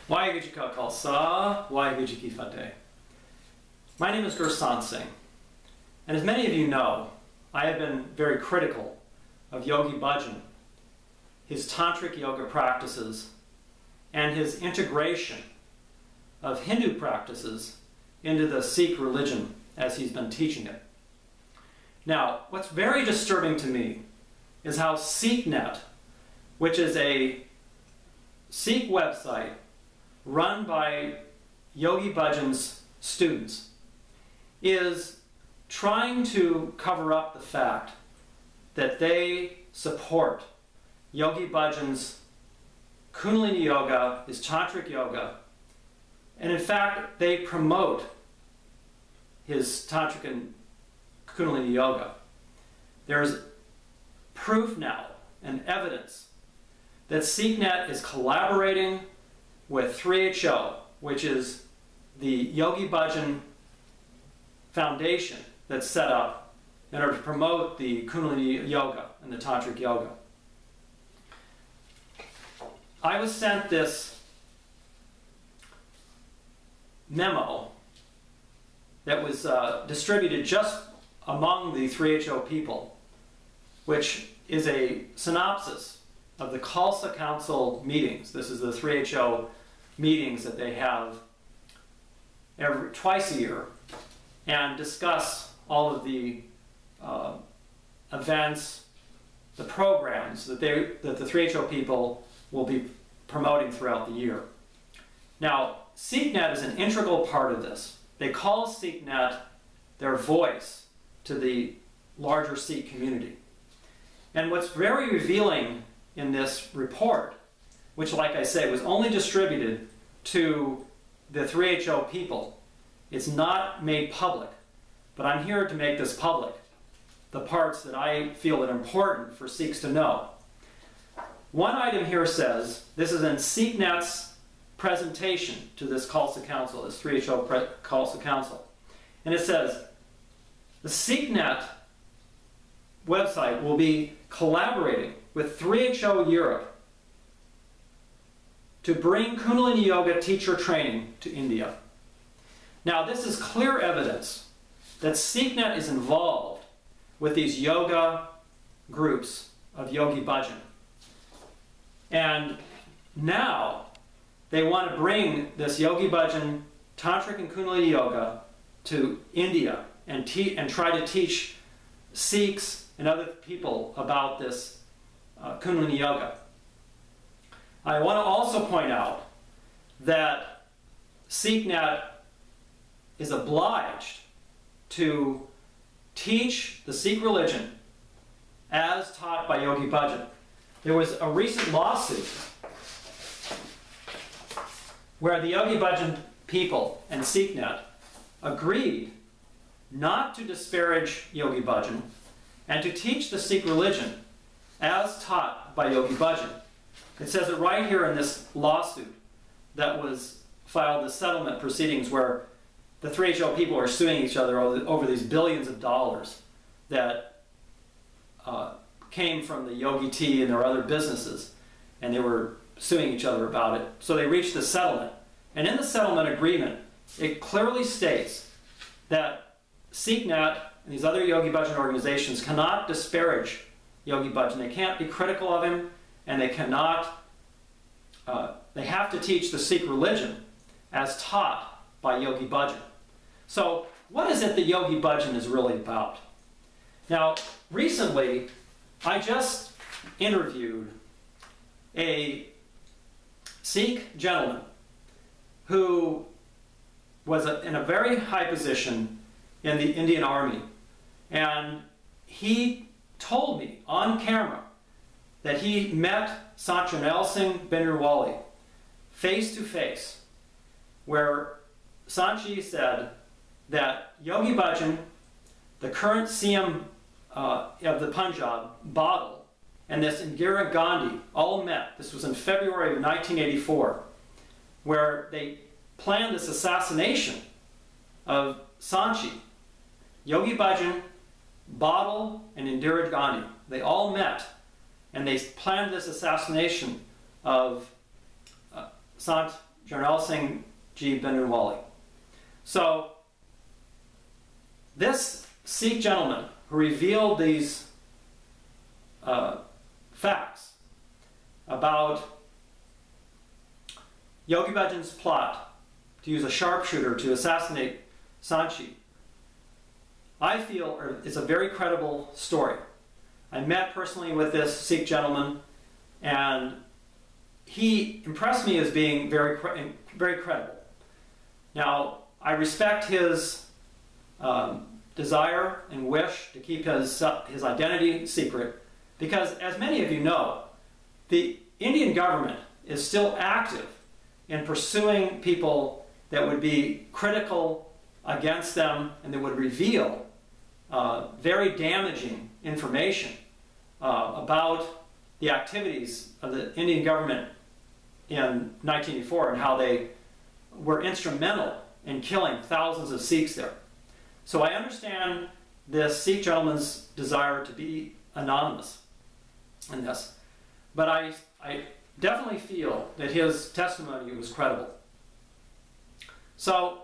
Waheguru Ji Ka Khalsa, Waheguru Ji Ki Fateh. My name is Khalsa Singh, and as many of you know, I have been very critical of Yogi Bhajan, his tantric yoga practices, and his integration of Hindu practices into the Sikh religion as he's been teaching it. Now, what's very disturbing to me is how SikhNet, which is a Sikh website run by Yogi Bhajan's students, is trying to cover up the fact that they support Yogi Bhajan's Kundalini Yoga, his tantric yoga, and in fact they promote his tantric and Kundalini Yoga. There's proof now and evidence that SikhNet is collaborating with 3HO, which is the Yogi Bhajan Foundation that's set up in order to promote the Kundalini Yoga and the tantric yoga. I was sent this memo that was distributed just among the 3HO people, which is a synopsis of the Khalsa Council meetings. This is the 3HO meetings that they have twice a year and discuss all of the events, the programs that the 3HO people will be promoting throughout the year. Now, SikhNet is an integral part of this. They call SikhNet their voice to the larger Sikh community. And what's very revealing in this report, which, like I say, was only distributed to the 3HO people, it's not made public, but I'm here to make this public, the parts that I feel are important for Sikhs to know. One item here says, this is in SikhNet's presentation to this Khalsa Council, this 3HO Khalsa Council, and it says, the SikhNet website will be collaborating with 3HO Europe to bring Kundalini Yoga Teacher Training to India. Now, this is clear evidence that SikhNet is involved with these yoga groups of Yogi Bhajan. And now they want to bring this Yogi Bhajan Tantric and Kundalini Yoga to India and try to teach Sikhs and other people about this Kundalini Yoga. I want to also point out that SikhNet is obliged to teach the Sikh religion as taught by Yogi Bhajan. There was a recent lawsuit where the Yogi Bhajan people and SikhNet agreed not to disparage Yogi Bhajan and to teach the Sikh religion as taught by Yogi Bhajan. It says it right here in this lawsuit that was filed, the settlement proceedings, where the 3HO people are suing each other over these billions of dollars that came from the Yogi Tea and their other businesses, and they were suing each other about it. So they reached a settlement. And in the settlement agreement, it clearly states that SikhNet and these other Yogi Bhajan organizations cannot disparage Yogi Bhajan. They can't be critical of him, and they cannot, they have to teach the Sikh religion as taught by Yogi Bhajan. So what is it that Yogi Bhajan is really about? Now, recently, I just interviewed a Sikh gentleman who was in a very high position in the Indian Army, and he told me on camera that he met Satchanel Singh Binderwali face to face, where Sanchi said that Yogi Bhajan, the current CM of the Punjab, Badal, and this Indira Gandhi all met. This was in February of 1984, where they planned this assassination of Sanchi. Yogi Bhajan, Badal, and Indira Gandhi, they all met, and they planned this assassination of Sant Jarnail Singh Ji Bhindranwale. So this Sikh gentleman who revealed these facts about Yogi Bhajan's plot to use a sharpshooter to assassinate Sanchi, I feel it's a very credible story. I met personally with this Sikh gentleman, and he impressed me as being very credible. Now, I respect his desire and wish to keep his identity secret, because as many of you know, the Indian government is still active in pursuing people that would be critical against them and that would reveal very damaging information about the activities of the Indian government in 1984 and how they were instrumental in killing thousands of Sikhs there. So I understand this Sikh gentleman's desire to be anonymous in this, but I definitely feel that his testimony was credible. So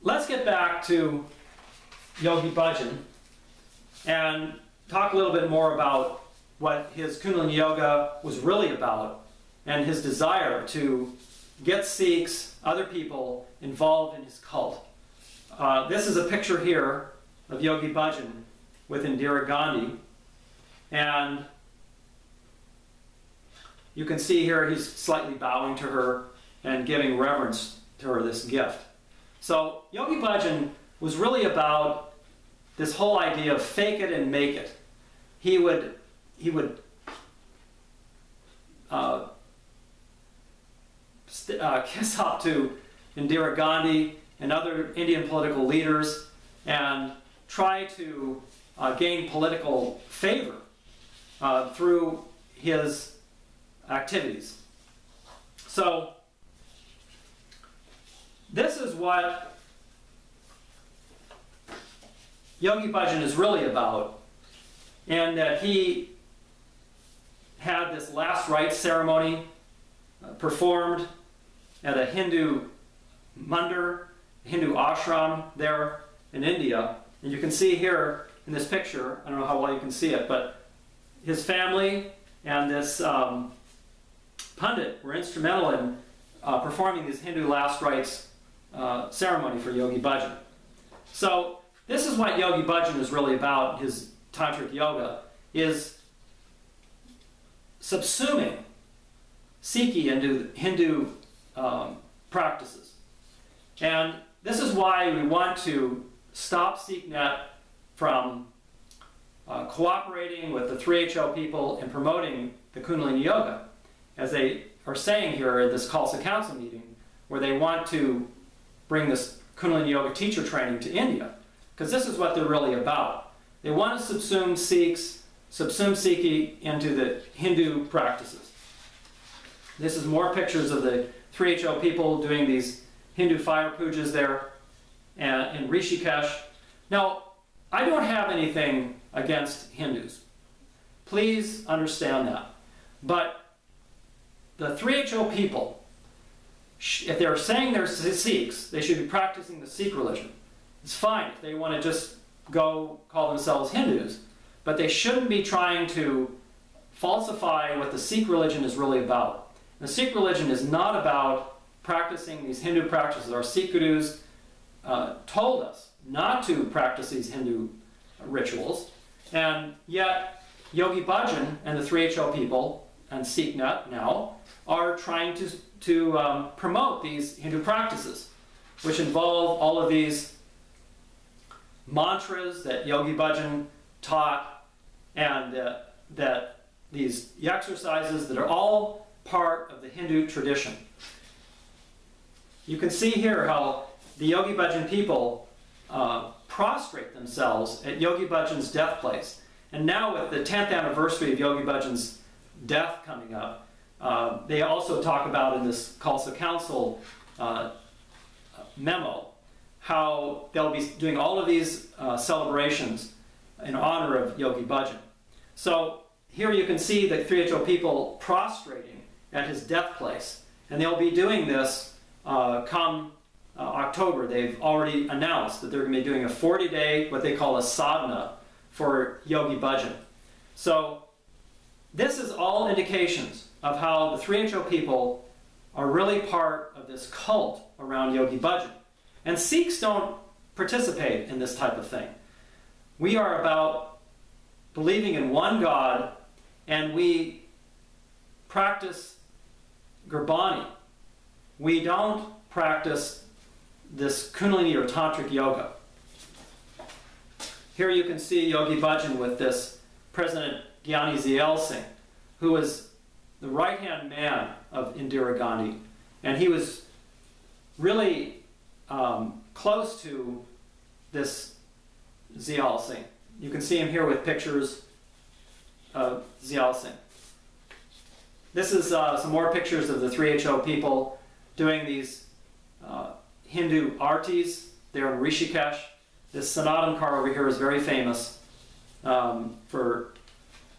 let's get back to Yogi Bhajan and talk a little bit more about what his Kundalini Yoga was really about and his desire to get Sikhs, other people, involved in his cult. This is a picture here of Yogi Bhajan with Indira Gandhi, and you can see here he's slightly bowing to her and giving reverence to her this gift. So Yogi Bhajan was really about this whole idea of fake it and make it. He would kiss up to Indira Gandhi and other Indian political leaders and try to gain political favor through his activities. So this is what Yogi Bhajan is really about, and that he had this last rites ceremony performed at a Hindu mandir, Hindu ashram there in India. And you can see here in this picture, I don't know how well you can see it, but his family and this Pundit were instrumental in performing this Hindu last rites ceremony for Yogi Bhajan. So this is what Yogi Bhajan is really about. His tantric yoga is subsuming Sikhi into Hindu practices. And this is why we want to stop SikhNet from cooperating with the 3HO people in promoting the Kundalini Yoga, as they are saying here at this Khalsa Council meeting, where they want to bring this Kundalini Yoga Teacher Training to India, because this is what they're really about. They want to subsume Sikhs, subsume Sikhi into the Hindu practices. This is more pictures of the 3HO people doing these Hindu fire pujas there in Rishikesh. Now, I don't have anything against Hindus. Please understand that. But the 3HO people, if they're saying they're Sikhs, they should be practicing the Sikh religion. It's fine if they want to just go call themselves Hindus, but they shouldn't be trying to falsify what the Sikh religion is really about. The Sikh religion is not about practicing these Hindu practices. Our Sikh gurus told us not to practice these Hindu rituals, and yet Yogi Bhajan and the 3HO people and SikhNet now are trying to promote these Hindu practices, which involve all of these mantras that Yogi Bhajan taught, and that these exercises that are all part of the Hindu tradition. You can see here how the Yogi Bhajan people prostrate themselves at Yogi Bhajan's death place. And now with the 10th anniversary of Yogi Bhajan's death coming up, they also talk about in this Khalsa Council memo how they'll be doing all of these celebrations in honor of Yogi Bhajan. So here you can see the 3HO people prostrating at his death place. And they'll be doing this come October, they've already announced that they're going to be doing a 40-day, what they call a sadhana, for Yogi Bhajan. So this is all indications of how the 3HO people are really part of this cult around Yogi Bhajan. And Sikhs don't participate in this type of thing. We are about believing in one God, and we practice Gurbani. We don't practice this Kundalini or tantric yoga. Here you can see Yogi Bhajan with this President Gyani Ziel Singh, who was the right-hand man of Indira Gandhi, and he was really close to this Ziel Singh. You can see him here with pictures of Ziel Singh. This is some more pictures of the 3HO people doing these Hindu artis. They're in Rishikesh. This Sanatan Kaur over here is very famous for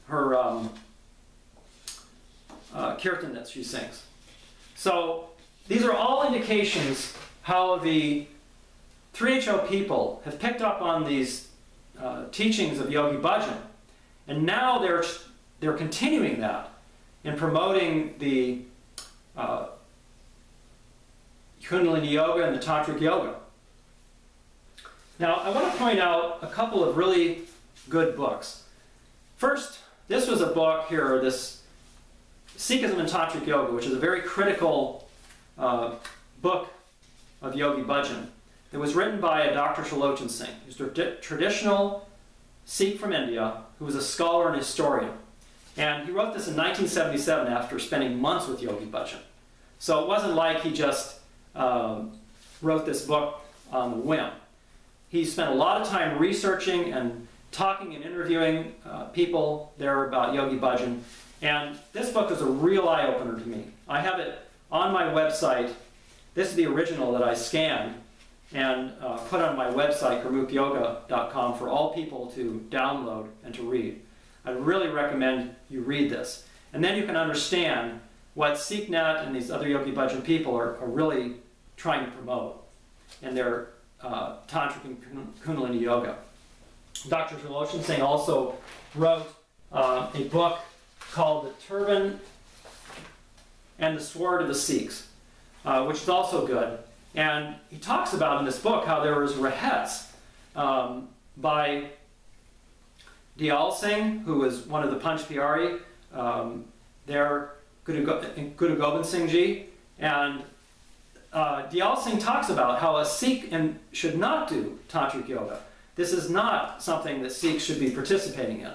her kirtan that she sings. So these are all indications how the 3HO people have picked up on these teachings of Yogi Bhajan, and now they're continuing that in promoting the Kundalini Yoga and the Tantric Yoga. Now, I want to point out a couple of really good books. First, this was a book here, this Sikhism and Tantric Yoga, which is a very critical book of Yogi Bhajan. It was written by a Dr. Khalsa Singh, who's a traditional Sikh from India, who was a scholar and historian. And he wrote this in 1977 after spending months with Yogi Bhajan. So it wasn't like he just wrote this book on the whim. He spent a lot of time researching and talking and interviewing people there about Yogi Bhajan. And this book is a real eye-opener to me. I have it on my website. This is the original that I scanned and put on my website, gurmukyoga.com, for all people to download and to read. I really recommend you read this. And then you can understand what SikhNet and these other Yogi Bhajan people are really trying to promote in their Tantric and Kundalini Yoga. Dr. Khalsa Singh also wrote a book called The Turban and the Sword of the Sikhs, which is also good. And he talks about in this book how there was rahets by Diyal Singh, who was one of the Panch Pyari, there, Guru Gobind Singh Ji, and Diyal Singh talks about how a Sikh should not do Tantric Yoga. This is not something that Sikhs should be participating in.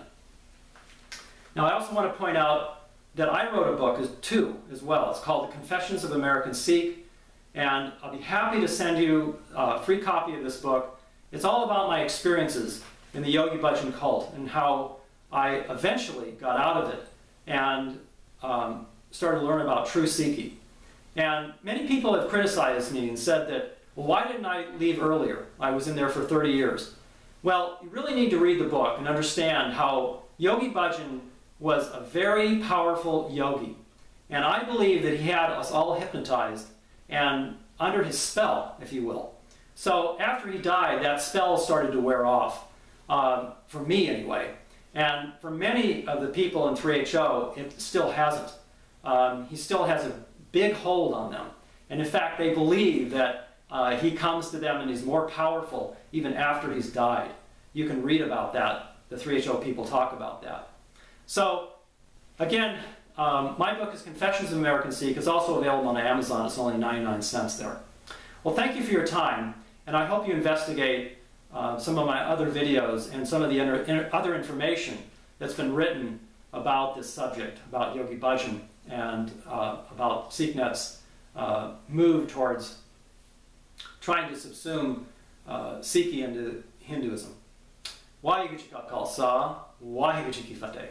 Now, I also want to point out that I wrote a book too, as well. It's called The Confessions of American Sikh, and I'll be happy to send you a free copy of this book. It's all about my experiences in the Yogi Bhajan cult and how I eventually got out of it and started to learn about true Sikhi. And many people have criticized me and said that, well, why didn't I leave earlier? I was in there for 30 years. Well, you really need to read the book and understand how Yogi Bhajan was a very powerful yogi. And I believe that he had us all hypnotized and under his spell, if you will. So after he died, that spell started to wear off, for me anyway. And for many of the people in 3HO, it still hasn't. He still has a big hold on them. And in fact, they believe that he comes to them and he's more powerful even after he's died. You can read about that. The 3HO people talk about that. So, again, my book is Confessions of American Sikh. It's also available on Amazon. It's only 99 cents there. Well, thank you for your time, and I hope you investigate some of my other videos and some of the other information that's been written about this subject, about Yogi Bhajan and about SikhNet's move towards trying to subsume Sikhi into Hinduism. Waheguru Ji Ka Khalsa, Waheguru Ji Ki Fateh.